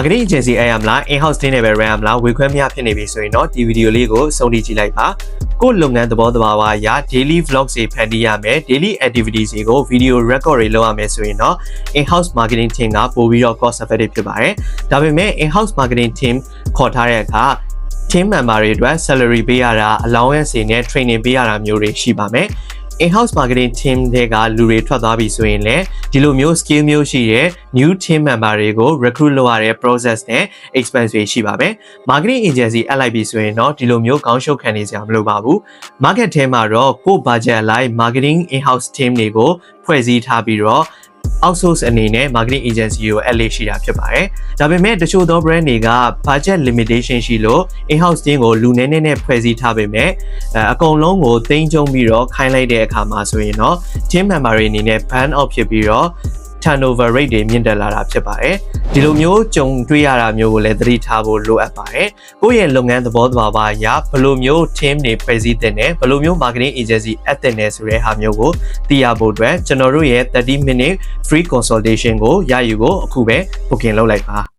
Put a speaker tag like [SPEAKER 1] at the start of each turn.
[SPEAKER 1] marketing agency အရမလား in-house team နဲ့ပဲ run ရမလားဝေခွဲမရဖြစ်နေပြီဆိုရင်တော့ဒီဗီဒီယိုလေးကိုစုံထိကြည့်လိုက်ပါကိုလုပ်ငန်းသဘောတဘာဝအရ daily vlogs တွေဖန်တီးရမယ် daily activities တွေကို video record တွေလုပ်ရမယ်ဆိုရင်တော့ in-house marketing team ကပိုပြီးတော့ cost effective ဖြစ်ပါတယ်ဒါပေမဲ့ in-house marketing team ခေါ်ထားတဲ့အခါ team member တွေအတွက် salary ပေးရတာ allowance တွေနဲ့ training ပေးရတာမျိုးတွေရှိပါမယ်in-house marketing team တွေကလူတွေထွက်သွားပြီဆိုရင်လည်းဒီလိုမျိုး skill မျိုးရှိတဲ့ new team member တွေကို recruit လုပ်ရတဲ့ process နဲ့ expense တွေရှိပါမယ် marketing agency အလိုက်ပြီဆိုရင်တော့ဒီလိုမျိုးကောင်းရှုပ်ခံနေစရာမလိုပါဘူး market ထဲမှာတော့ကိုယ့် budget အလိုက် marketing in-house team တွေကိုဖွဲ့စည်းထားပြီးတော့outsource အနေနဲ့ marketing agency ကို alley ရှိတာဖြစ်ပါတယ်။ဒါပေမဲ့တချို့သော brand တွေက budget limitation ရှိလို့ in-house team ကိုလူနည်းနည်းနဲ့ဖွဲ့စည်းထားပေမဲ့အကုန်လုံးကိုတင်းကျုံပြီးတော့ခိုင်းလိုက်တဲ့အခါမှာဆိုရင်တော့ team member တွေအနေနဲ့ burn out ဖြစ်ပြီးတော့ turnover rate တွေမြင့်တက်လာတာဖြစ်ပါတယ်။ဒီလိုမျိုးကြုံတွေ့ရတာမျိုးကိုလည်းသတိထားဖို့လိုအပ်ပါတယ်။ကိုယ့်ရဲ့လုပ်ငန်းသဘောတဘာဝအရဘယ်လိုမျိုး team တွေဖွဲ့စည်းတဲ့နဲ့ဘယ်လိုမျိုး marketing agency အပ်တဲ့နဲ့ဆိုတဲ့ဟာမျိုးကိုသိရဖို့အတွက်ကျွန်တော်တို့ရဲ့30 minute free consultation ကိုရယူဖို့အခုပဲ booking လုပ်လိုက်ပါ